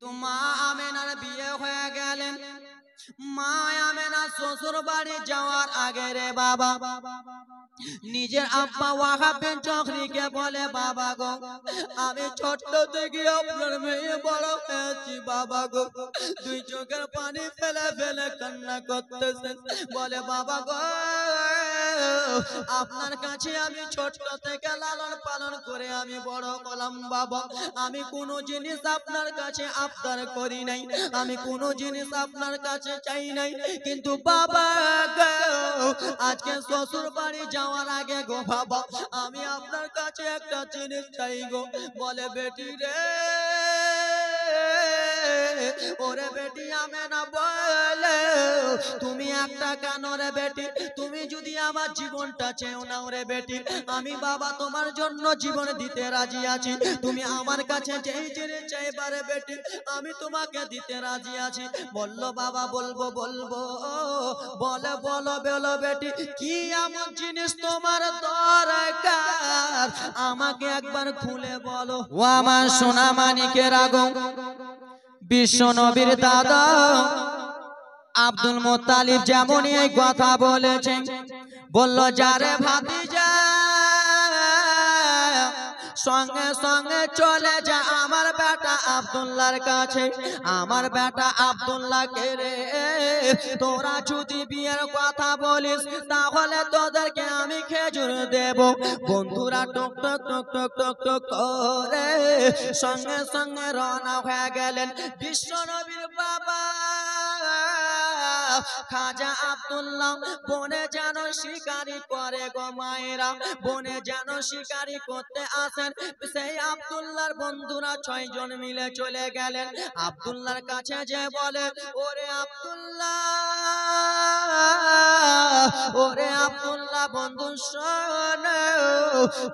কিন্তু মা আমেনার বিয়ে হয়ে গেলেন। মা আমেনা শ্বশুর বাড়ি যাওয়ার আগে রে বাবা নিজের আব্বা ওয়াহাব বিন চকরিকে বলে, বাবা গো আমি ছোট্ট থেকে আপনার মেয়ে বড় হয়েছি বাবা গো। দুই চোখের পানি ফেলে ফেলে কান্না করতেছেন। বলে, বাবা গো আপনার কাছে আমি ছোট্ট থেকে লালন পালন করে আমি বড় হলাম বাবা। আমি কোনো জিনিস আপনার কাছে আবদার করি নাই, আমি কোনো জিনিস আপনার কাছে চাই নাই। কিন্তু বাবা গো আজকে শ্বশুর বাড়ি যাওয়ার আগে গো বাবা আমি আপনার কাছে একটা জিনিস চাই গো। বলে, বেটি রে ওরে বেটি আমেনা বলে, তুমি একটা কেন রে বেটি, তুমি যদি আমার জীবনটা চেও না রে বেটি, আমি বাবা তোমার জন্য জীবন দিতে রাজি আছি। তুমি আমার কাছে যেই জিনিস চাইবা রে বেটি আমি তোমাকে দিতে রাজি আছি। বললো, বাবা বলবো বলবো। বলে, বলো বলো বেটি কি এমন জিনিস তোমার দরকার আমাকে একবার খুলে বলো। ও আমার সোনা মানিকের আগম বিশ্ব নবীর দাদা আব্দুল মুত্তালিব যেমন এই কথা বলেছেন, বলল, যারে ভাতিজা সঙ্গে সঙ্গে চলে যা আমার বেটা আব্দুল্লাহর কাছে। আমার বেটা আব্দুল্লাহকে রে তোরা যদি বিয়ের কথা বলিস তাহলে তোদেরকে আমি খেজুর দেব। বন্ধুরা টক টক টক টক টক টক করে সঙ্গে সঙ্গে রওনা হয়ে গেলেন বিশ্ব নবীর বাবা খাজা আব্দুল্লাহ। বনে যেন শিকারি করে গো মায়েরা, বনে যেন শিকারি করতে আসেন। সেই আব্দুল্লাহর বন্ধুরা 6 জন মিলে চলে গেলেন আব্দুল্লাহর কাছে, যে বলে, ওরে আব্দুল্লাহ ওরে আব্দুল্লাহ বন্ধু শোন,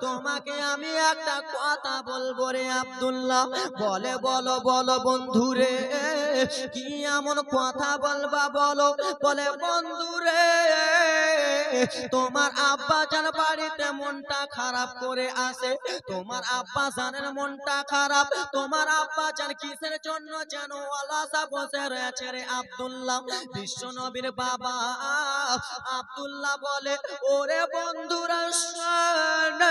তোমাকে আমি একটা কথা বলবো রে আব্দুল্লাহ। বলে, বলো বলো বন্ধু রে কি এমন কথা বলবা বলো। বলে, বন্ধু রে তোমার আব্বা জান বাড়িতে মনটা খারাপ করে আসে, তোমার আব্বা জানের মনটা খারাপ। তোমার আব্বা জান কিসের জন্য যেন আলাদা বসে রয়েছে রে আব্দুল্লাহ। বিশ্ব নবীর বাবা আব্দুল্লাহ বলে, ওরে বন্ধুরা শোন,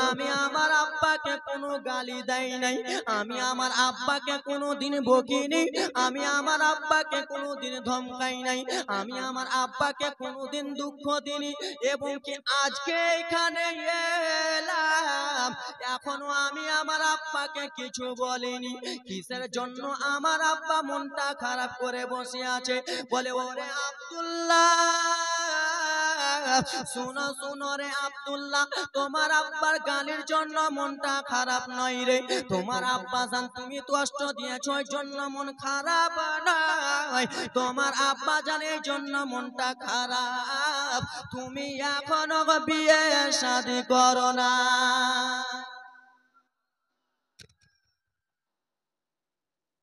আমি আমার আব্বাকে কোনো গালি দেই নাই, আমি আমার আব্বাকে কোনোদিন বকিনি, আমি আমার আব্বাকে কোনোদিন ধমকাই নাই, আমি আমার আব্বাকে কোনোদিন দুঃখ দিনি। এবং কি আজকে এখানে এলাম এখনো আমি আমার আব্বাকে কিছু বলিনি। কিসের জন্য আমার আব্বা মনটা খারাপ করে বসে আছে। বলে, ওরে আব্দুল্লাহ শুনো শুনো রে আব্দুল্লাহ, তোমার আব্বার গালির জন্য মনটা খারাপ নয় রে, তোমার আব্বা জান তুমি কষ্ট দিয়েছো এই জন্য মন খারাপ নয়, তোমার আব্বা জান এই জন্য মনটা খারাপ। তুমি এখনো বিয়ে শাদী করো না।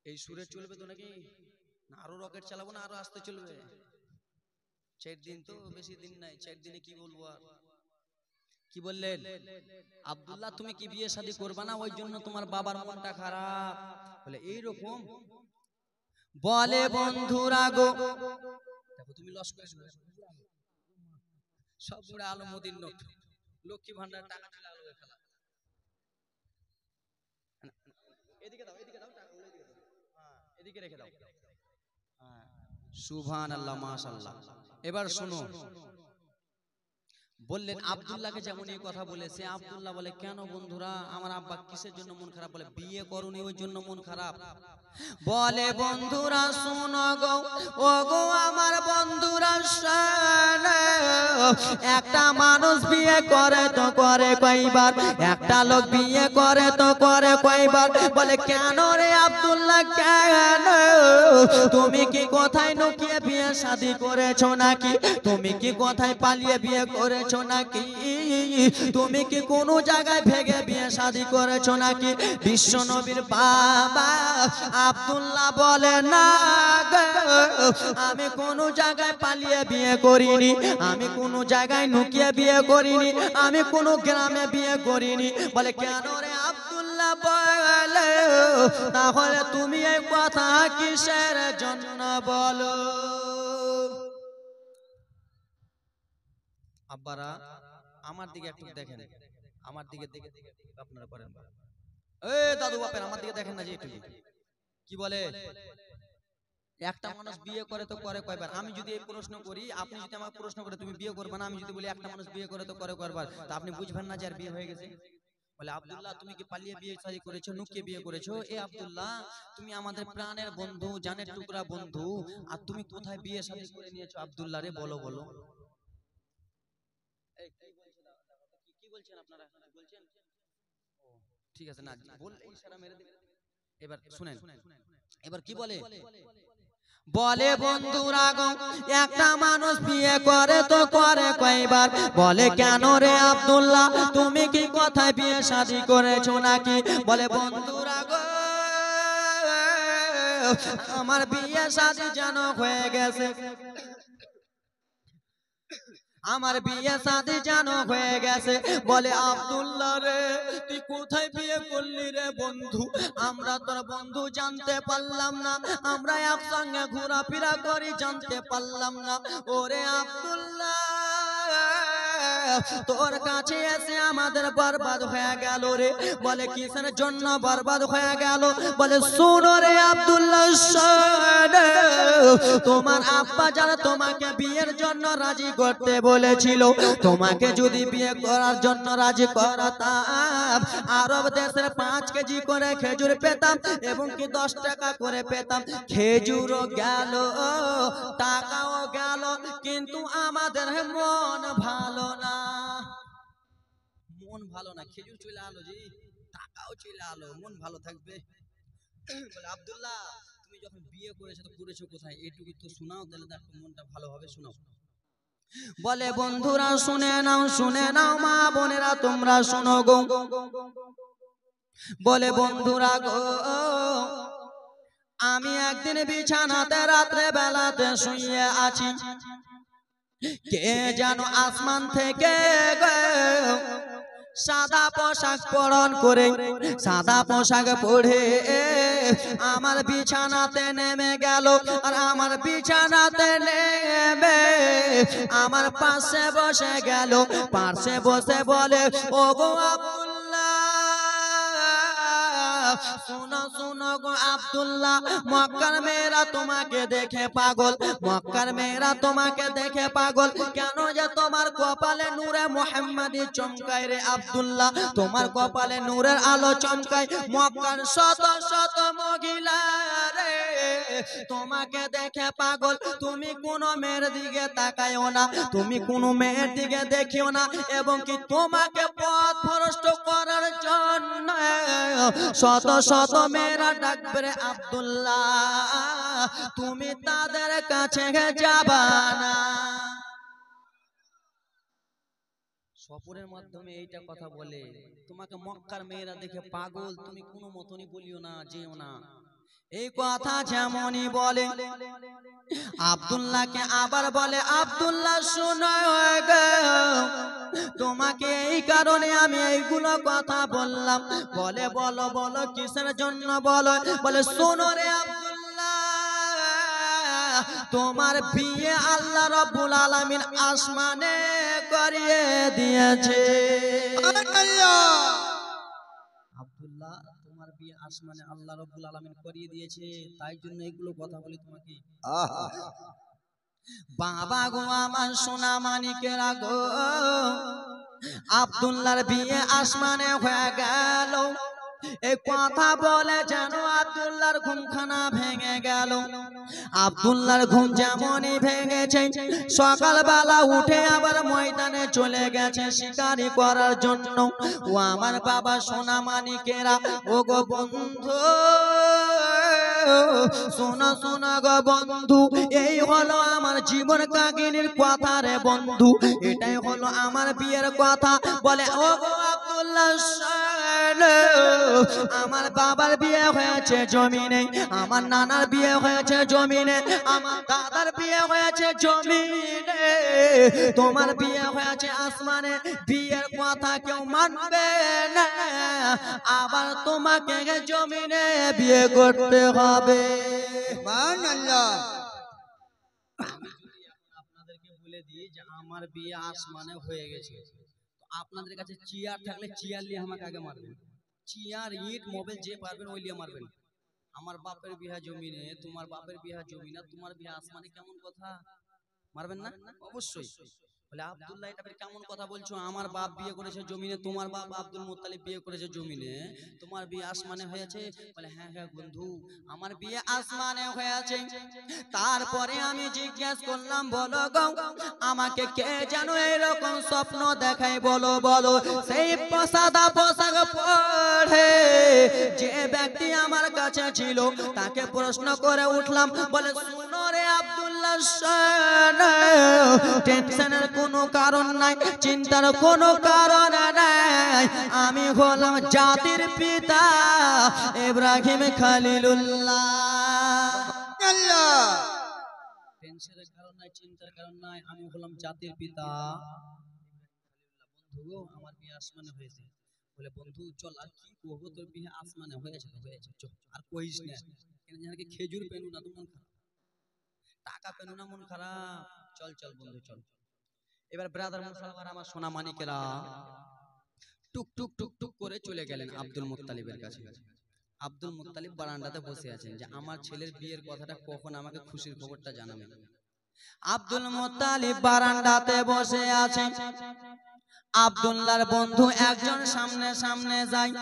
এই সুরে চলবে তো নাকি? না আরো রকেট চালাবো না আরো আস্তে চলবে? 4 দিন তো বেশি দিন নাই, 4 দিনে কি বলবো আর। কি বললেন? আব্দুল্লাহ তুমি কি বিয়ে শাদী করবা না ওই জন্য তোমার বাবার মনটা খারাপ? বলে এইরকম। বলে, বন্ধুরা গো দেখো তুমি লস করে সব পুরো আলমদিন নোট, লক্ষ্মী ভান্ডার টাকা চলে আলো খেলা। এদিকে দাও এদিকে দাও, টাকা এদিকে দাও, হ্যাঁ এদিকে রেখে দাও। হ্যাঁ সুবহানাল্লাহ মাশাআল্লাহ। এবার শোনো, বললেন আব্দুল্লাহকে যেমন এই কথা বলেছে, আব্দুল্লাহ বলে, কেন বন্ধুরা আমার আব্বা কিসের জন্য মন খারাপ? বলে, বিয়ে করুনি ওই জন্য মন খারাপ। বলে, বন্ধুরা শোনো গো, ও গো আমার বন্ধুরা শোনো, একটা মানুষ বিয়ে করে তো করে কয়বার, একটা লোক বিয়ে করে তো করে কয়বার। বলে, কেন রে আব্দুল্লাহ কেন? তুমি কি কোথায় লুকিয়ে বিয়ে শাদী করেছো নাকি? তুমি কি কোথায় পালিয়ে বিয়ে করেছো নাকি? তুমি কি কোনো জায়গায় ভেগে বিয়ে শাদী করেছো নাকি? বিশ্ব নবীর বাবা আব্দুল্লাহ বলে, না আমি কোনো জায়গায় পালিয়ে বিয়ে করিনি, আমি কোনো জায়গায় লুকিয়ে বিয়ে করিনি, আমি কোনো গ্রামে বিয়ে করিনি। বলে, কেন রে আব্দুল্লাহ আব্দুল্লাহ বলে তাহলে তুমি এই কথা কিসের জন্য বলো? আব্বারা আমার দিকে একটু দেখেন, আমার দিকে দেখে আপনারা করেন। এই দাদু বাপের আমার দিকে দেখেন না যে একটু কি বলে? একটা মানুষ বিয়ে করে তো করে কয়বার? আমি যদি এই প্রশ্ন করি, আপনি যদি আমাকে প্রশ্ন করে তুমি বিয়ে করবে না, আমি যদি বলি একটা মানুষ বিয়ে করে তো করে কয়বার, তা আপনি বুঝবেন না যে আর বিয়ে হয়ে গেছে? বলে আব্দুল্লাহ তুমি কি পালিয়ে বিয়ে শাদী করেছো, নুকিয়ে বিয়ে করেছো? এ আব্দুল্লাহ তুমি আমাদের প্রাণের বন্ধু, জানের টুকরা বন্ধু, আর তুমি কোথায় বিয়ে শাদী করে নিয়েছো আব্দুল্লাহ রে? বলো বলো। এই কি বলছেন আপনারা? বলছেন ঠিক আছে না বললে ইশারা মেরে দিবেন। এবার শুনেন, এবার কি বলে? বলে বন্ধুরা গো একটা মানুষ বিয়ে করে তো করে কয়বার? বলে কেন রে আব্দুল্লাহ তুমি কি কোথায় বিয়ে শাদী করেছো নাকি? বলে বন্ধুরা গো আমার বিয়ে শাদী যেন হয়ে গেছে, আমার বিয়ে শাদী যেন হয়ে গেছে। বলে আব্দুল্লাহ রে তুই কোথায় বিয়ে করলি রে বন্ধু? আমরা তোর বন্ধু জানতে পারলাম না, আমরা একসঙ্গে ঘোরাফেরা করি জানতে পারলাম না। ওরে আব্দুল্লাহ তোর কাছে এসে আমাদের বরবাদ হয়ে গেল রে। বলে কিসের জন্য বরবাদ হয়ে গেল? বলে শুনো রে আব্দুল্লাহ তোমার আব্বা যারা তোমাকে বিয়ের জন্য রাজি করতে বলেছিল, তোমাকে যদি বিয়ে করার জন্য রাজি করাতাম আরব দেশের 5 কেজি করে খেজুর পেতাম এবং কি 10 টাকা করে পেতাম। খেজুরও গেল টাকাও গেল, কিন্তু আমাদের মন ভালো না। মন ভালো না, খেজুর চলে আলো জি, টাকাও চলে আলো, মন ভালো থাকবে? বলে আব্দুল্লাহ তুমি যখন বিয়ে করেছো তো করেছো কোথায়? এইটুকু তো শোনাও, তাহলে দেখো মনটা ভালো হবে, শোনাও। বলে বন্ধুরা শুনে নাও মা বোনেরা তোমরা শোনো গো। বলে বন্ধুরা গো আমি একদিন বিছানাতে রাত্রে বেলাতে শুয়ে আছি, কে যেন আসমান থেকে সাদা পোশাক পরন করে, সাদা পোশাক পরে আমার বিছানাতে নেমে গেল। আর আমার বিছানাতে নেমে আমার পাশে বসে গেল। পাশে বসে বলে ও গো আব্দুল্লাহ শোনো শোনো গো আব্দুল্লাহ, মক্কার মেয়েরা তোমাকে দেখে পাগল, মক্কার মেয়েরা তোমাকে দেখে পাগল। কেন যে তোমার কপালে নূরে মুহাম্মাদি চমকায় রে আব্দুল্লাহ, তোমার কপালে নূরের আলো চমকায়। মক্কার শত শত মহিলা রে তোমাকে দেখে পাগল। তুমি কোন মেয়ের দিকে তাকায়ও না, তুমি কোন মেয়ের দিকে দেখিও না, এবং কি তোমাকে পথ ভ্রষ্ট করার জন্য শত শত মেয়েরা ডাকবে রে আব্দুল্লাহ, তুমি তাদের কাছে যাবা না। সফরের মাধ্যমে এইটা কথা বলে, তোমাকে মক্কার মেয়েরা দেখে পাগল, তুমি কোনো মতনই বলিও না, যেও না। এই কথা যেমনই বলে আব্দুল্লাহকে আবার বলে আব্দুল্লাহ শোনো গো তোমাকে এই কারণে আমি এইগুলো কথা বললাম। বলে বলো বলো কিসের জন্য বলো? বলে শোনো রে আব্দুল্লাহ তোমার বিয়ে আল্লাহ রাব্বুল আলামিন আসমানে করিয়ে দিয়েছে। আব্দুল্লাহ তোমার বিয়ে আসমানে আল্লাহ রাব্বুল আলামিন করিয়ে দিয়েছে, তাই জন্য এগুলো কথা বলি তোমাকে। বাবা গো আমার সোনা মানিকেরা গো, আব্দুল্লাহর বিয়ে আসমানে হয়ে গেল। এই কথা বলে যেন আব্দুল্লাহর ঘুমখানা ভেঙে গেল। আব্দুল্লাহর ঘুম যেমনই ভেঙেছে, সকালবেলা উঠে আবার ময়দানে চলে গেছে শিকারি করার জন্য। ও আমার বাবা সোনা মানিকেরা, ও গো বন্ধু শোনা শোনা গো বন্ধু, এই হলো আমার জীবন কাহিনীর কথা রে বন্ধু, এটাই হলো আমার বিয়ের কথা। বলে ও গো আব্দুল্লাহ আমার বাবার বিয়ে হয়েছে জমিনে, আমার নানার বিয়ে হয়েছে জমিনে, আমার দাদার বিয়ে হয়েছে জমিনে, তোমার বিয়ে হয়েছে আসমানে। বিয়ের কথা কেউ মানবে না, আবার তোমাকে জমিনে বিয়ে করতে হবে। সুবহানাল্লাহ। আপনাদেরকে বলে দিই যে আমার বিয়ে আসমানে হয়ে গেছে, আপনাদের কাছে চেয়ার থাকলে চেয়ার নিয়ে আমাকে আগে মারবেন। চেয়ার ইট মোবাইল যে পারবেন ওই নিয়ে মারবেন। আমার বাপের বিয়া জমিনে, তোমার বাপের বিয়া জমিনে, তোমার বিয়া আসমানে, কেমন কথা? মারবেন না? অবশ্যই। বলে আব্দুল্লাহ এটা কেমন কথা বলছো? আমার বাপ বিয়ে করেছে জমিনে, তোমার বাপ আব্দুল মুত্তালিব বিয়ে করেছে জমিনে, তোমার বিয়ে আসমানে হয়েছে। বলে হ্যাঁ হ্যাঁ বন্ধু, আমার বিয়ে আসমানে হয়েছে। তারপরে আমি জিজ্ঞেস করলাম, বলো গো আমাকে কে যেন এরকম স্বপ্ন দেখায়, বলো বলো। সেই সাদা পোশাক পরে যে ব্যক্তি আমার কাছে ছিল তাকে প্রশ্ন করে উঠলাম, বলে শুনো রে আব্দুল্লাহ, টেনশনের কোনো কারণ নাই, চিন্তার কোনো কারণ নাই, আমি হলাম জাতির পিতা ইব্রাহিম খলিলুল্লাহ। টেনশনের কারণ নাই, চিন্তার কারণ নাই, আমি হলাম জাতির পিতা। বন্ধু আমার বিয়ে আসমানে হয়েছে। বলে বন্ধু চল আর কি করবো, তোর বিয়ে আসমানে হয়েছে তো হয়েছে, চল আর কইস না। কেন খেজুর পেনু না তো মন খারাপ, টাকা পেনু না মন খারাপ, চল চল বন্ধু চল। এবার ব্রাদার মুসলমান আমার সোনা মানিকেরা টুক টুক টুক টুক করে চলে গেলেন আব্দুল মুত্তালিবের কাছে। আব্দুল মুত্তালিব বারান্দাতে বসে আছেন যে আমার ছেলের বিয়ের কথাটা কখন আমাকে খুশির খবরটা জানাবেন। আব্দুল মুত্তালিব বারান্দাতে বসে আছেন, আব্দুল্লাহর বন্ধু একজন সামনে সামনে যায়,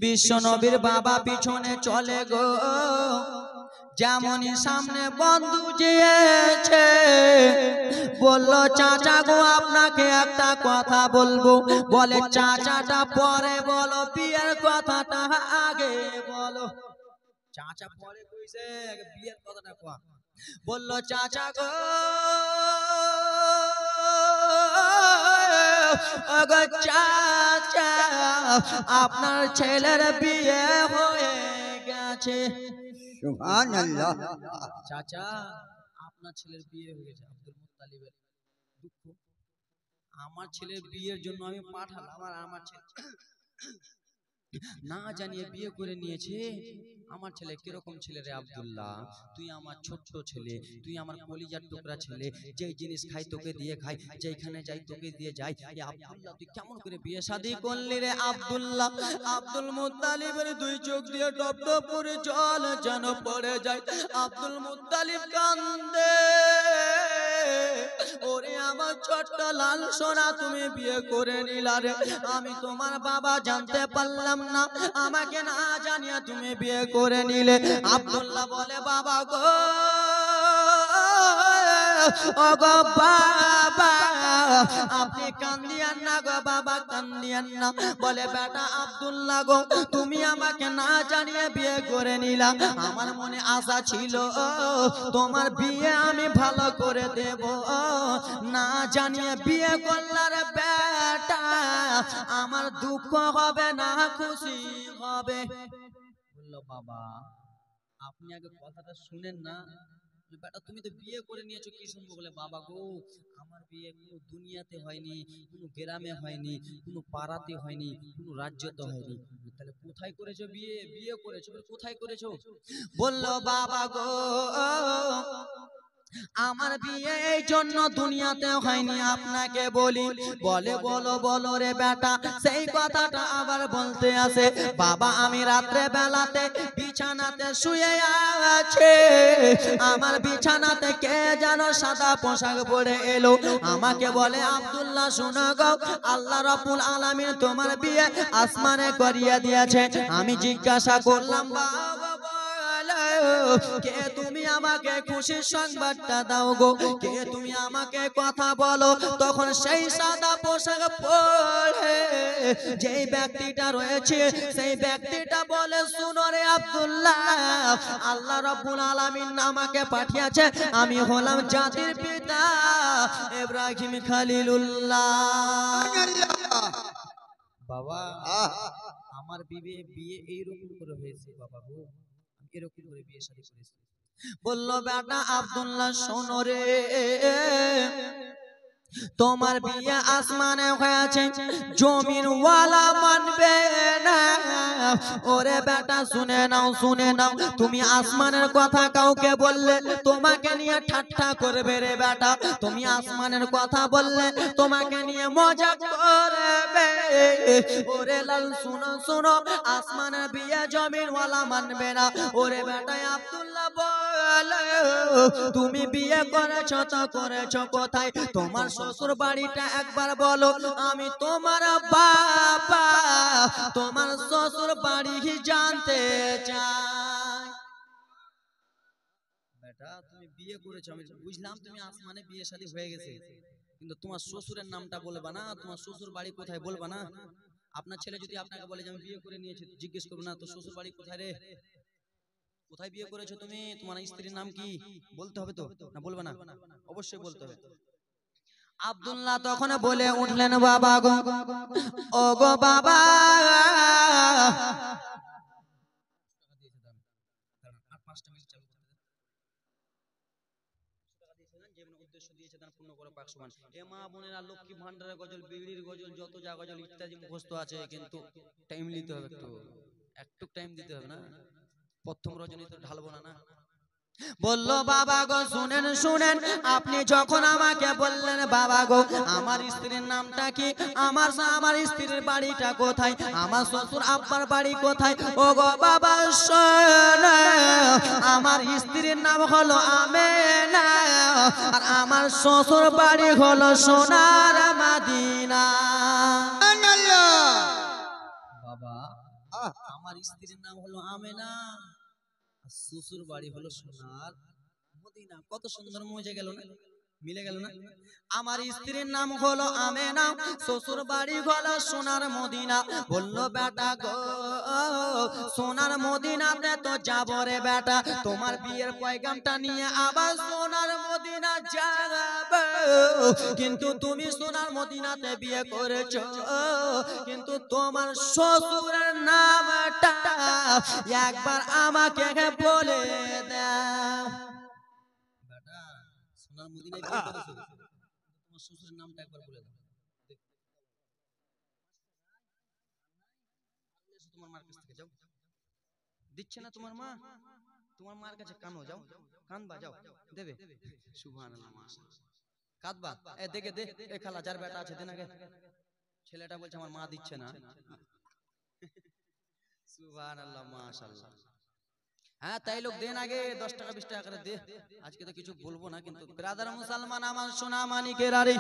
বিশ্ব নবীর বাবা পিছনে চলে গো। যেমনই সামনে বন্ধু গিয়েছে, বলল চাচা গো আপনাকে একটা কথা বলবো। বলে চাচাটা পরে বলো, বিয়ের কথাটা আগে বলো। চাচা পরে কইছে, বিয়ের কথাটা কয়া। বলল চাচা গো চাচা আপনার ছেলের বিয়ে হয়ে গেছে। সুবহানাল্লাহ। চাচা আপনার ছেলের বিয়ে হয়ে গেছে। আব্দুল মুত্তালিবের দুঃখ, আমার ছেলের বিয়ের জন্য আমি পাঠালাম আর আমার ছেলে না জানিয়ে বিয়ে করে নিয়েছে। আমার ছেলে কিরকম ছেলে রে আব্দুল্লাহ, তুই আমার ছোট্ট ছেলে, তুই আমার কলিজার টুকরা ছেলে, যেই জিনিস খাই তোকে দিয়ে খাই, যেখানে যাই তোকে দিয়ে যাই। এই আব্দুল্লাহ তুই কেমন করে বিয়ে শাদী করলি রে আব্দুল্লাহ? আব্দুল মুত্তালিবের দুই চোখ দিয়ে টপ টপ করে জল যেন পড়ে যায়। আব্দুল মুত্তালিব কান্দে, ওরে আমার ছোট্ট লাল সোনা তুমি বিয়ে করে নিলা রে, আমি তোমার বাবা জানতে পারলাম না, আমাকে না জানিয়ে তুমি বিয়ে করে নিলে। আব্দুল্লাহ বলে বাবা গো ও গো বাবা আপনি কান্দিয়ান না গো বাবা, কান্দিয়ান না। বলে বেটা আব্দুল্লাহ গো তুমি আমাকে না জানিয়ে বিয়ে করে নিলা, আমার মনে আশা ছিল তোমার বিয়ে আমি ভালো করে দেব, না জানিয়ে বিয়ে করলার বেটা, আমার দুঃখ হবে না খুশি হবে। বললো বাবা আপনি আগে কথাটা শুনেন না, বেটা তুমি তো বিয়ে করে নিয়েছো কি শুনবো। বলে বাবা গো আমার বিয়ে কোনো দুনিয়াতে হয়নি, কোনো গ্রামে হয়নি, কোনো পাড়াতে হয়নি, কোনো রাজ্যতে হয়নি, তাহলে কোথায় করেছো বিয়ে? বিয়ে করেছো, কোথায় করেছো? বললো বাবা গো আমার বিয়ে এই জন্য দুনিয়াতে হয়নি, আপনাকে বলি। বলে বলো বলো রে বেটা, সেই কথাটা আবার বলতে আসে। বাবা আমি রাত্রে বেলাতে বিছানাতে শুয়ে আছে, আমার বিছানাতে কে যেন সাদা পোশাক পরে এলো, আমাকে বলে আব্দুল্লাহ শোনো গো আল্লাহ রাব্বুল আলামিন তোমার বিয়ে আসমানে করিয়ে দিয়েছে। আমি জিজ্ঞাসা করলাম বাবা কে তুমি আমাকে খুশির সংবাদটা দাও গো, কে তুমি আমাকে কথা বলো। তখন সেই সাদা পোশাক পরে যেই ব্যক্তিটা রয়েছে সেই ব্যক্তিটা বলে শুনো রে আব্দুল্লাহ আল্লাহ রাব্বুল আলামিন আমাকে পাঠিয়েছে, আমি হলাম জাতির পিতা ইব্রাহিম খলিলুল্লাহ। বাবা আমার বিয়ে বিয়ে এইরকম করে হয়েছে বাবা গো, আমি এরকম করে বিয়ে শাদী করেছি। বলল বেটা আব্দুল্লাহ শোনো রে, তোমার বিয়ে আসমানে হয়েছে, জমিন ওয়ালা মানবে না। ওরে বেটা শুনে নাও শুনে নাও, তুমি আসমানের কথা কাউকে বললে তোমাকে নিয়ে ঠাট্টা করবে রে বেটা, তুমি আসমানের কথা বললে তোমাকে নিয়ে মজা করবে। ওরে লাল শুনো শুনো, আসমানের বিয়ে জমিন ওয়ালা মানবে না। ওরে বেটা আব্দুল্লাহ বলে, তুমি বিয়ে করেছো তো করেছো কোথায়, তোমার শ্বশুর বাড়িটা একবার বলো, আমি তোমার বাবা তোমার শ্বশুর বাড়ি জানতে চাই। বেটা তুমি বিয়ে করেছো আমি বুঝলাম, তুমি আসমানে বিয়ে শাদী হয়ে গেছে, কিন্তু তোমার শ্বশুরের নামটা বলবা না, তোমার শ্বশুর বাড়ি কোথায় বলবা না। আপনার ছেলে যদি আপনাকে বলে যে আমি বিয়ে করে নিয়েছি, জিজ্ঞেস করবো না তো শ্বশুর বাড়ি কোথায় রে, কোথায় বিয়ে করেছো তুমি, তোমার স্ত্রীর নাম কি, বলতে হবে তো না বলবে না, অবশ্যই বলতে হবে। আব্দুল্লাহ তখন বলে উঠলেন, বাবা গো, ও গো বাবা, লক্ষ্মী ভান্ডারের গজল, বিড়ির গজল, যত যা গজল ইত্যাদি মুখস্থ আছে, কিন্তু টাইম নিতে হবে, একটু টাইম দিতে হবে না, প্রথম রজনী তো ঢালবো না। বললো বাবা গো শুনেন শুনেন, আপনি যখন আমাকে বললেন বাবা গো আমার স্ত্রীর নামটা কি, আমার স্ত্রীর বাড়িটা কোথায়, আমার শ্বশুর আব্বার বাড়ি কোথায়, ও গো বাবা শোন, আমার স্ত্রীর নাম হলো আমেনা, আর আমার শ্বশুর বাড়ি হলো সোনার মদিনা। বাবা আমার স্ত্রীর নাম হলো আমেনা, শ্বশুর বাড়ি হলো সোনার মদিনা। কত সুন্দর মজে গেল না, মিলে গেল না। আমার স্ত্রীর নাম হলো আমেনা, শ্বশুর বাড়ি হলো সোনার মদিনা। বললো বেটা গো সোনার মদিনাতে তো যাব রে বেটা, তোমার বিয়ের পয়গামটা নিয়ে আবার সোনার মদিনা যাব, কিন্তু তুমি সোনার মদিনাতে বিয়ে করেছো, কিন্তু তোমার শ্বশুরের নামটা একবার আমাকে বলে দাও। বেটা সোনার মদিনায় বিয়ে করেছো, তোমার শ্বশুরের নামটা একবার বলে দাও। তোমার মার কাছ থেকে যাও, দিচ্ছে না তোমার মা, তোমার মার কাছে কানো, যাও কানবা, যাও দেবে। সুবহানাল্লাহ, মাশাআল্লাহ, কাঁদবা, এ দেখে দে, এ খালা যার বেটা আছে দেন আগে। ছেলেটা বলছে আমার মা দিচ্ছে না। সুবহানাল্লাহ, মাশাআল্লাহ। হ্যাঁ তাই লোক দেন আগে 10 টাকা 20 টাকা করে দে। আজকে তো কিছু বলবো না, কিন্তু ব্রাদার মুসলমান আমার সোনা মানিকের আরে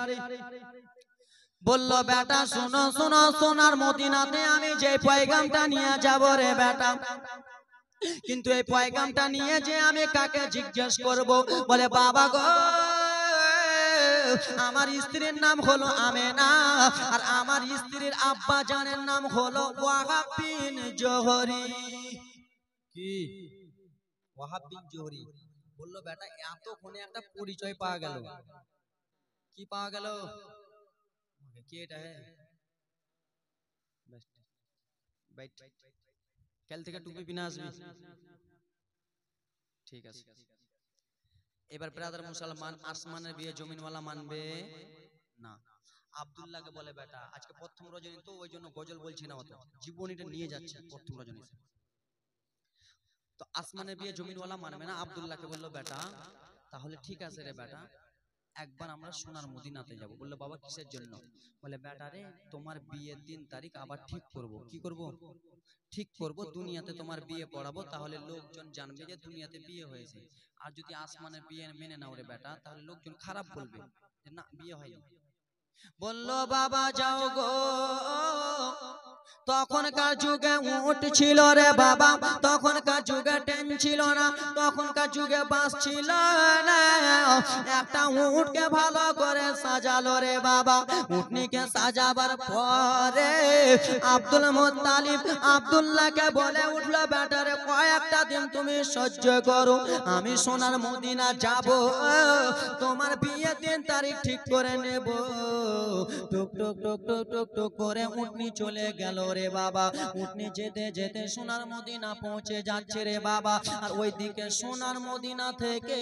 বলল বেটা শোনো শোনো, সোনার মদিনাতে আমি যে পয়গামটা নিয়ে যাব রে বেটা, কিন্তু এই পয়গামটা নিয়ে যে আমি কাকে জিজ্ঞেস করব, বলে বাবা গো আমার স্ত্রীর নাম হলো আমেনা, আর আমার স্ত্রীর আব্বা জানের নাম হলো ওয়াহাব বিন জোহরি। কি ওয়াহাব বিন জোহরি? বললো বেটা এতক্ষণে একটা পরিচয় পাওয়া গেল। কি পাওয়া গেল? কি এটা কাল থেকে টুপি পিনা আসবি, ঠিক আছে। এবার ব্রাদার মুসলমান আসমানের বিয়ে জমিনওয়ালা মানবে না। আব্দুল্লাহকে বলে বেটা আজকে প্রথম রজনী তো ওই জন্য গজল বলছি না, অত জীবনীটা নিয়ে যাচ্ছে প্রথম রজনী, তো আসমানের বিয়ে জমিনওয়ালা মানবে না। আব্দুল্লাহকে বললো বেটা তাহলে ঠিক আছে রে বেটা, একবার আমরা সোনার মদিনাতে যাব। বললো বাবা কিসের জন্য? বলে বেটা রে তোমার বিয়ের দিন তারিখ আবার ঠিক করব। কি করব? ঠিক করব, দুনিয়াতে তোমার বিয়ে পড়াবো, তাহলে লোকজন জানবে যে দুনিয়াতে বিয়ে হয়েছে। আর যদি আসমানের বিয়ে মেনে নাও রে বেটা, তাহলে লোকজন খারাপ বলবে যে না বিয়ে হয়নি। বললো বাবা যাও গো, তখনকার যুগে উট ছিল রে বাবা, তখনকার যুগে ট্রেন ছিল না, তখনকার যুগে বাস ছিল না। একটা উটকে ভালো করে সাজালো রে বাবা, উটনিকে সাজাবার পরে আব্দুল মুত্তালিব আব্দুল্লাহকে বলে উঠলো বেটা রে কয়েকটা দিন তুমি সহ্য করো, আমি সোনার মদিনা যাব, তোমার বিয়ের দিন তারিখ ঠিক করে নেব। টুক টুক টুক টুক টুক টুক করে উটনি চলে গেল রে বাবা। উটনি যেতে যেতে সোনার মদিনা পৌঁছে যাচ্ছে রে বাবা। আর ওইদিকে সোনার মদিনা থেকে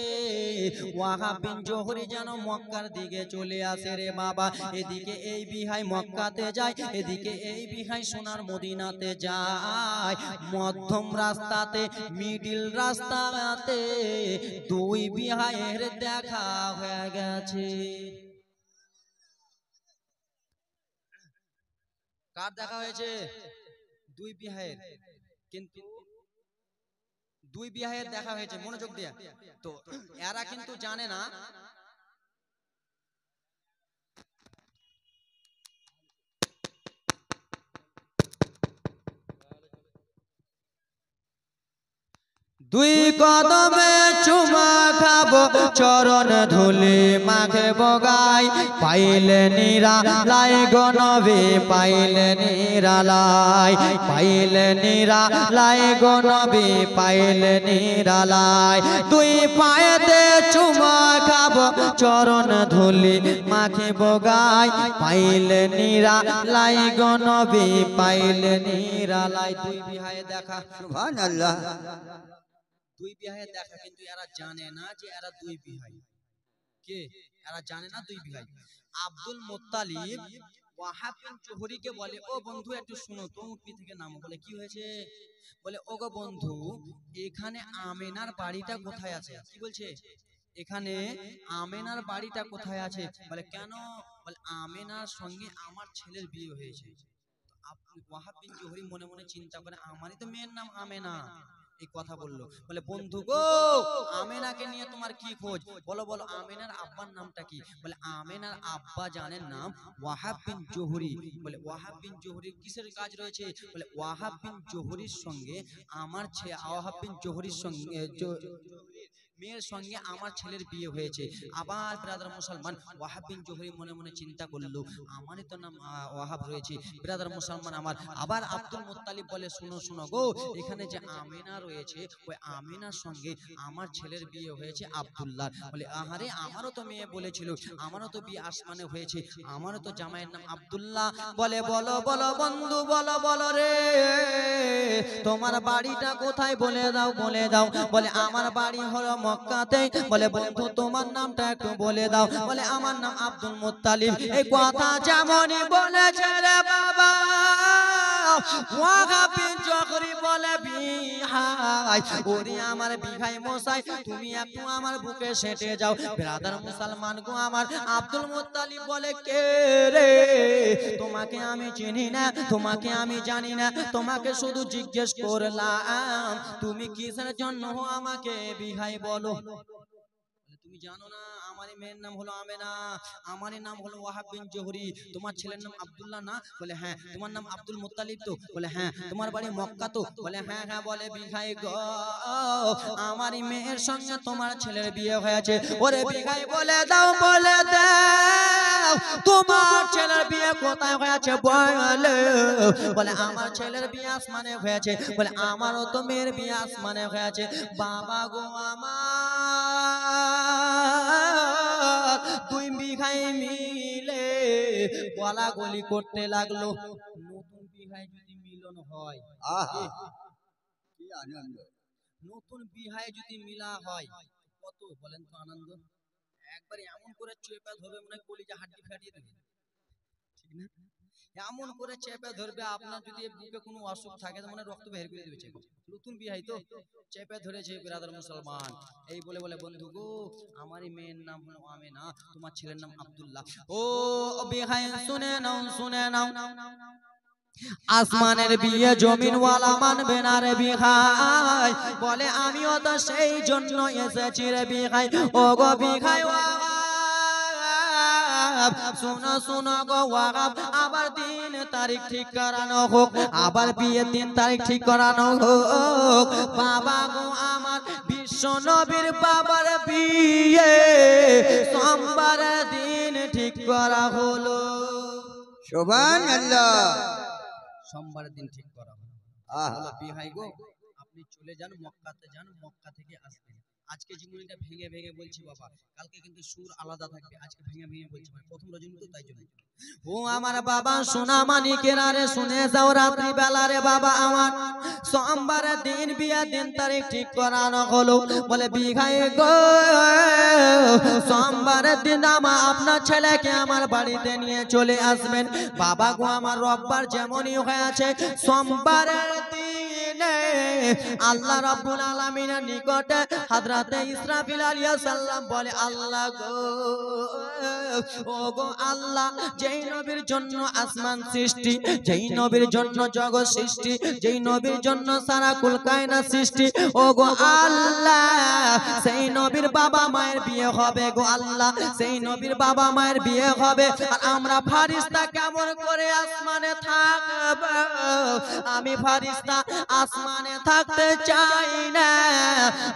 ওয়াহাব বিন জোহরি যেন মক্কার দিকে চলে আসে রে বাবা। এদিকে এই বিহাই মক্কাতে যায়, এদিকে এই বিহাই সোনার মদিনাতে যায়। মধ্যম রাস্তাতে, মিডিল রাস্তাতে দুই বিহাইয়ের দেখা হয়ে গেছে। কার দেখা হয়েছে? দুই বিহাইয়ের। কিন্তু দুই বিহাইয়ের দেখা হয়েছে, মনোযোগ দিয়ে। তো এরা কিন্তু জানে না দুই কদমে চুমা খাবো, চরণ ধুলি মাখে বগাই, পাইলে নিরালাই গো নবী, পাইলে নিরালাই, পাইলে নিরালাই গো নবী, পাইলে নিরালাই। দুই পায়েতে চুমা খাবো, চরণ ধুলি মাখে বগাই, পাইলে নিরালাই গো নবী, পাইলে নিরালাই। দুই বিহায়ে দেখা, সুবহানাল্লাহ। দুই বিহাইয়ের দেখা, কিন্তু এরা জানে না যে এরা দুই বিহাই। কে? এরা জানে না দুই বিহাই। আব্দুল মুত্তালিব ওয়াহাব বিন জোহরিকে বলে, ও বন্ধু একটু শুনো তো, উটনি থেকে নামো। বলে কি হয়েছে? বলে ও গো বন্ধু, এখানে আমেনার বাড়িটা কোথায় আছে? কি বলছে? এখানে আমেনার বাড়িটা কোথায় আছে? বলে কেন? বলে আমেনার সঙ্গে আমার ছেলের বিয়ে হয়েছে। ওয়াহাব বিন জোহরি মনে মনে চিন্তা করে, আমারই তো মেয়ের নাম আমেনা। এই কথা বললো। বলে বন্ধু গো, আমেনাকে নিয়ে তোমার কি খোঁজ? বলো বলো আমেনার আব্বার নামটা কি? বলে আমেনার আব্বা জানেন নাম ওয়াহাব বিন জোহরি। বলে ওয়াহাব বিন জোহরির কিসের কাজ রয়েছে? বলে ওয়াহাব বিন জোহরির সঙ্গে আমার ছেলে, ওয়াহাব বিন জোহরির সঙ্গে মেয়ের সঙ্গে আমার ছেলের বিয়ে হয়েছে। আবার ব্রাদার মুসলমান, ওয়াহাব বিন জোহরি মনে মনে চিন্তা করলো, আমারই তো নাম ওয়াহাব রয়েছে। ব্রাদার মুসলমান আমার, আবার আব্দুল মুত্তালিব বলে, শুনো শুনো গো, এখানে যে আমেনা রয়েছে, ওই আমেনার সঙ্গে আমার ছেলের বিয়ে হয়েছে আব্দুল্লাহ। বলে আহারে, আমারও তো মেয়ে বলেছিল, আমারও তো বিয়ে আসমানে হয়েছে, আমারও তো জামাইয়ের নাম আব্দুল্লাহ। বলে বলো বলো বন্ধু, বলো বলো রে, তোমার বাড়িটা কোথায়? বলে দাও বলে দাও। বলে আমার বাড়ি হলো মক্কাতে। বলে বন্ধু তোমার নামটা একটু বলে দাও। বলে আমার নাম আব্দুল মুত্তালিব। এই কথা যেমনই বলেছে রে বাবা, ওয়াহাব বিন জোহরি বলে বিহাই, ওরে আমার বিহাই মশাই, তুমি একটু আমার বুকে সেটে যাও। ব্রাদার মুসলমান গো আমার, আব্দুল মুত্তালিব বলে কে রে? তোমাকে আমি চিনি না, তোমাকে আমি জানি না, তোমাকে শুধু জিজ্ঞেস করলাম তুমি কিসের জন্য আমাকে বিহাই বলো। তুমি জানো না আমারই মেয়ের নাম হলো আমেনা, আমারই নাম হলো ওয়াহাব বিন জোহরি, তোমার ছেলের নাম আব্দুল্লাহ না? বলে হ্যাঁ। তোমার নাম আব্দুল মুত্তালিব তো? বলে হ্যাঁ। তোমার বাড়ি মক্কা তো? বলে হ্যাঁ হ্যাঁ। বলে বিঘাই গো, আমারই মেয়ের সঙ্গে তোমার ছেলের বিয়ে হয়েছে। ওরে বিঘাই বলে দাও বলে দাও, তোমার ছেলের বিয়ে কোথায় হয়েছে বলে। বলে আমার ছেলের বিয়ে আসমানে হয়েছে। বলে আমারও তো মেয়ের বিয়ে আসমানে হয়েছে। বাবা গো আমার, দুই বিঘাই মিলে গলা গলি করতে লাগলো। নতুন বিঘায় যদি মিলন হয়, আহা, কি আনন্দ! নতুন বিহায় যদি মিলা হয়, কত বলেন তো আনন্দ। একবার এমন করে চেপে ধরবে, মনে হয় কলিজা হাড্ডি ফাটিয়ে দেবে, ঠিক না? এমন করে চেপে ধরবে, আপনার যদি বুকে কোনো অসুখ থাকে, মানে রক্ত বের করে দেবে চেপে। নতুন বিহাই তো চেপে ধরেছে ব্রাদার মুসলমান। এই বলে বলে বন্ধু গো, আমারই মেয়ের নাম হলো আমেনা, তোমার ছেলের নাম আব্দুল্লাহ। ও বিহাই শুনে নাও শুনে নাও, আসমানের বিয়ে জমিনওয়ালা মানবে না রে বিহাই। বলে আমিও তো সেই জন্য এসেছি রে বিহাই। ও গো বিহাই শোনো শোনো গো ওয়াহাব, আবার 3 তারিখ ঠিক করানো হোক, আবার বিয়ে 3 তারিখ ঠিক করানো হোক। বাবা গো আমার, বিশ্ব নবীর বাবার বিয়ে সোমবার দিন ঠিক করা হলো। সুবহানাল্লাহ। সোমবার দিন ঠিক করা হলো। আহা, বিহাই গো, আপনি আপনি চলে যান মক্কাতে যান, মক্কা থেকে আসবেন। আজকে জীবনীটা ভেঙে ভেঙে বলছি বাবা, কালকে কিন্তু সুর আলাদা থাকবে। আজকে ভেঙে ভেঙে বলছি ভাই, প্রথম রজনী তো তাই জন্য। ও আমার বাবা সোনা মানিকেরা রে, শুনে যাও রাত্রি বেলা রে বাবা আমার, সোমবারের দিন বিয়া দিন তারিখ ঠিক করানো হলো। বলে বিঘায় গো সোমবারের দিন আমার আপনার ছেলেকে আমার বাড়িতে নিয়ে চলে আসবেন। বাবা গো আমার রোববার যেমনই হয়েছে, সোমবারের দিনে আল্লাহ রাব্বুল আলামিনের নিকটে হযরতে ইসরাফিল আলাইহিস সালাম বলে, আল্লাহ গো ও গো আল্লাহ, যেই নবীর জন্য আসমান সৃষ্টি, যেই নবীর জন্য জগৎ সৃষ্টি, যেই নবীর জন্য সারা কুল কায়নাত সৃষ্টি, ও গো আল্লাহ সেই নবীর বাবা মায়ের বিয়ে হবে গো আল্লাহ, সেই নবীর বাবা মায়ের বিয়ে হবে। আর আমরা ফারিস্তা কেমন করে আসমানে থাকব? আমি ফারিস্তা আসমানে থাকতে চাই না,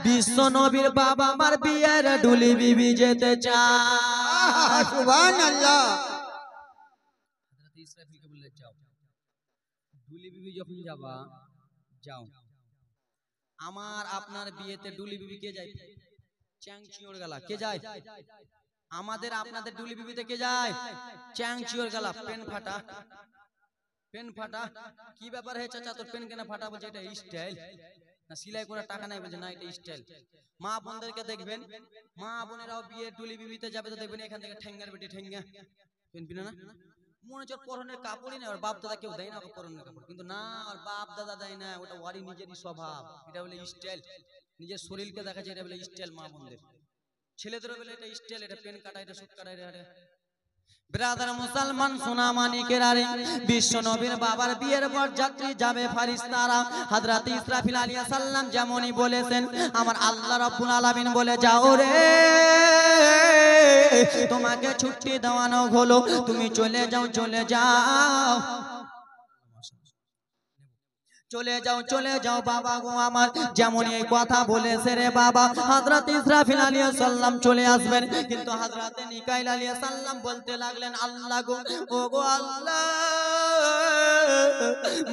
বিশ্ব নবীর বাবা মার বিয়ের ডুলি বিবি যেতে চাই। সুবহানাল্লাহ। হযরত ইসরাফিলকে বললে যাও, ডুলি বিবি যখন যাবা যাও। আমার আপনার বিয়েতে ডুলি বিবি কে যায়? চ্যাং চিওর গালা কে যায়? আমাদের আপনাদের ডুলি বিবিতে কে যায়? চ্যাং চিওর গালা, পেন ফাটা, পেন ফাটা। কি ব্যাপার হে চাচা, তোর পেন কেন ফাটা? বলছে এটা স্টাইল না, সিলাই করার টাকা নাই। বলছে না এটা স্টাইল। মা বোনদেরকে দেখবেন, মা বোনেরাও বিয়ে ডুলি বিবিতে যাবে তো দেখবেন এখান থেকে ঠেঙ্গার বেটি ঠেঙ্গা পেন পিনে না, মনে হচ্ছে পরনের কাপড়ই না, ওর বাপ দাদা কেউ দেয় না ওকে পরনের কাপড়, কিন্তু না ওর বাপ দাদা দেয় না, ওটা ওরই নিজেরই স্বভাব। এটা বলে স্টাইল, নিজের শরীরকে দেখাচ্ছে, এটা বলে স্টাইল। মা বোনদের ছেলেদের বলে এটা স্টাইল, এটা পেন কাটা, এটা সুট কাটা, এটা। ব্রাদার মুসলমান সোনা মানিকের আরে, বিশ্ব নবীর বাবার বিয়ের বরযাত্রী যাবে ফারিস্তারা। হযরত ইসরাফিল আলাইহিস সালাম যেমনই বলেছেন, আমার আল্লাহ রাব্বুল আলামিন বলে যাও রে, তোমাকে ছুটি দেওয়ানো হলো, তুমি চলে যাও, চলে যাও, চলে যাও, চলে যাও বাবা গো আমার। যেমন এই কথা বলেছে রে বাবা, হযরত ইসরাফিল আলাইহিস সালাম চলে আসবেন, কিন্তু হযরত মিকাইল আলাইহিস সালাম বলতে লাগলেন, আল্লাহ গো ও গো আল্লাহ,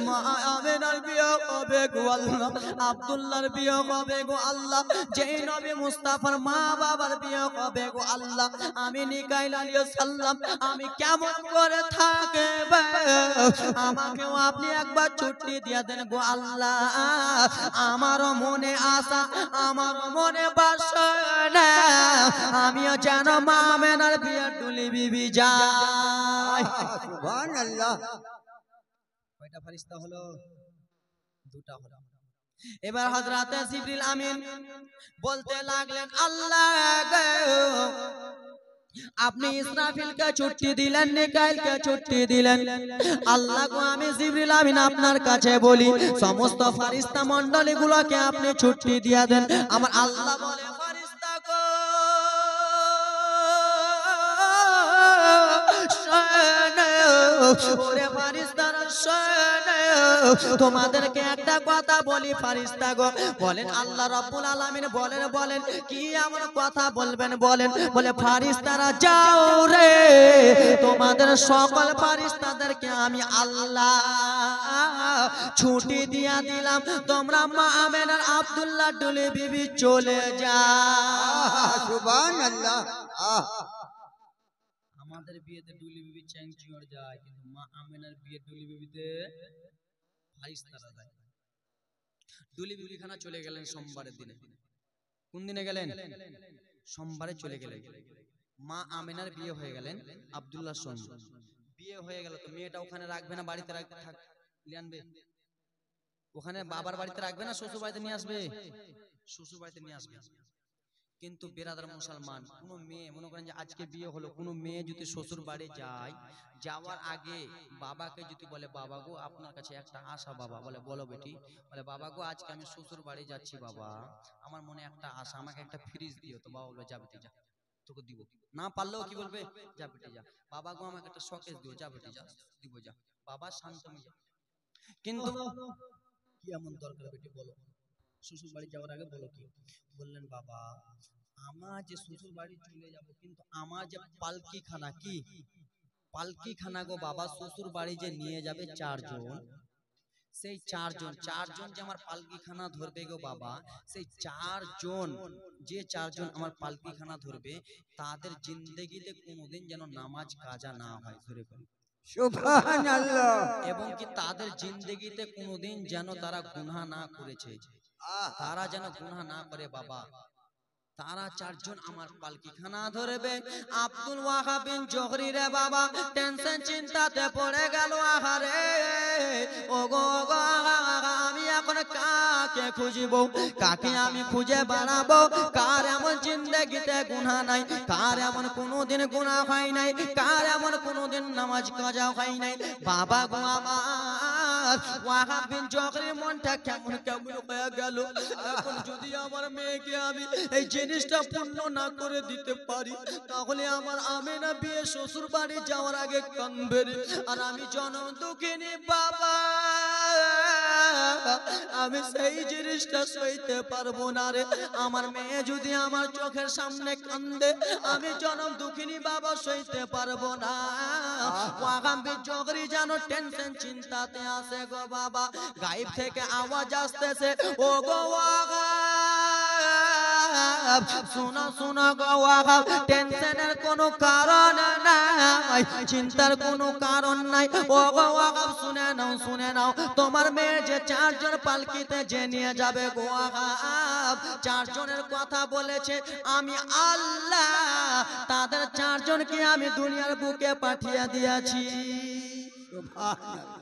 মা আমিনার বিয়ে হবে গো আল্লাহ, আব্দুল্লাহর বিয়ে হবে গো আল্লাহ, যেই নবী মুস্তাফার মা বাবার বিয়ে হবে গো আল্লাহ। আমি মিকাইল আলাইহিস সালাম আমি কেমন করে থাকব? আমাকেও আপনি একবার ছুটি দিয়ে দেন গো আল্লাহ। আমারও মনে আশা, আমারও মনে বাসনা, আমিও যেন মা আমিনার বিয়ে ডুলি বিবি যাই। সুবহানাল্লাহ। কয়টা ফারিস্তা হলো? দুটা হলো। এবার হযরত জিবরিল আমিন বলতে লাগলেন, আল্লাহ গো আপনি ইসরাফিলকে ছুটি দিলেন, মিকাইলকে ছুটি দিলেন, আল্লাহ গো আমি জিবরিল আমিন আপনার কাছে বলি সমস্ত ফারিস্তা মণ্ডলী গুলোকে আপনি ছুটি দিয়ে দেন। আমার আল্লাহ বলে, ফারিস্তা গো ওরে ফারিস্তারা শোনো, তোমাদেরকে একটা কথা বলি ফারিস্তা গো। বলেন আল্লাহ রাব্বুল আলামিন বলেন, বলেন কি এমন কথা বলবেন বলেন? বলে ফারিস্তারা যাও রে, তোমাদের সকল ফারিস্তাদেরকে আমি আল্লাহ ছুটি দিয়া দিলাম, তোমরা মা আমিনার আব্দুল্লাহ ডুলি বিবি চলে যাও। সুবহানাল্লাহ। আমাদের বিয়েতে ডুলি বিবি চ্যাংচিওর যায়, কিন্তু মা আমিনার বিয়ে ডুলি বিবিতে ফারিস্তারা যায়। ডুলি বিবি খানা চলে গেলেন সোমবারের দিনে। কোন দিনে গেলেন? সোমবারে চলে গেলেন। মা আমিনার বিয়ে হয়ে গেলেন আব্দুল্লাহর সঙ্গে। বিয়ে হয়ে গেল তো মেয়েটা ওখানে রাখবে না, বাড়িতে আনবে? ওখানে বাবার বাড়িতে রাখবে না, শ্বশুর বাড়িতে নিয়ে আসবে? শ্বশুর বাড়িতে নিয়ে আসবে। কিন্তু বেরাদার মুসলমান, কোন মেয়ে মনে করেন যে আজকে বিয়ে হলো, কোন মেয়ে যদি শ্বশুর বাড়ি যায়, যাওয়ার আগে বাবাকে যদি বলে, বাবা গো আপনার কাছে একটা আশা, বাবা বলে বলো বেটি, বলে বাবা গো আজকে আমি শ্বশুর বাড়ি যাচ্ছি বাবা, আমার মনে একটা আশা, আমাকে একটা ফ্রিজ দিও। তো বাবা বলবে যা বেটি যা, তোকে দিব। না পারলেও কি বলবে, যা বেটি যা। বাবা গো আমাকে একটা শোকেস দিও, যা বেটি যা, দিব যা। বাবা শান্ত মিজাজ। কিন্তু কি এমন দরকার বেটি বলো? শ্বশুর বাড়ি যাওয়ার আগে বলো কি? বললেন বাবা আমার যে শ্বশুর বাড়ি চলে যাব, কিন্তু আমার যে পালকি খানা, কি পালকি খানা গো বাবা, শ্বশুর বাড়ি যে নিয়ে যাবে 4 জন, সেই চারজন যে আমার পালকিখানা ধরবে গো বাবা, সেই চারজন আমার পালকিখানা ধরবে, তাদের জিন্দেগিতে কোনোদিন যেন নামাজ কাজা না হয়, ধরে বলি। সুবহানাল্লাহ। এবং কি তাদের জিন্দেগিতে কোনোদিন যেন তারা গুনাহ না করেছে, তারা যেন গুনাহ না করে বাবা। তারা চারজন আমার পালকিখানা ধরবে। আব্দুল ওয়াহাব বিন জোহরি রে বাবা টেনশন চিন্তাতে পড়ে গেল। আহারে ওগো ওগো, আমি এখন কাকে খুঁজব, কাকে আমি খুঁজে বেড়াবো? কার এমন জিন্দেগিতে গুনাহ নাই, কার এমন কোনোদিন গুনাহ হয় নাই, কার এমন কোনোদিন নামাজ কাজা হয় নাই? বাবা গো আমার ওয়াহাব বিন জোহরির মনটা কেমন কেমন হয়ে গেল। এখন যদি আমার মেয়েকে আমি এই জিনিসটা পূর্ণ না করে দিতে পারি, তাহলে আমার আমেনা বিয়ে শ্বশুর বাড়ি যাওয়ার আগে কাঁদবে রে। আর আমি জনম দুঃখিনী বাবা, আমি সেই জিনিসটা সইতে পারবো না রে। আমার মেয়ে যদি আমার চোখের সামনে কান্দে, আমি জনম দুঃখিনী বাবা সইতে পারবো না। ওয়াহাব বিন জোহরি যেন টেনশন চিন্তাতে আসে গো বাবা। গায়েব থেকে আওয়াজ আসতেছে, ও গো ওয়াহাব, শোনো শোনো গো ওয়াহাব, টেনশনের কোনো কারণ নাই, চিন্তার কোনো কারণ নাই। ও গো ওয়াহাব শুনে নাও, তোমার মেয়ে যে চারজন পালকিতে যে নিয়ে যাবে গো ওয়াহাব, চারজনের কথা বলেছে আমি আল্লাহ, তাদের চারজনকে আমি দুনিয়ার বুকে পাঠিয়ে দিয়েছি। সুবহানাল্লাহ।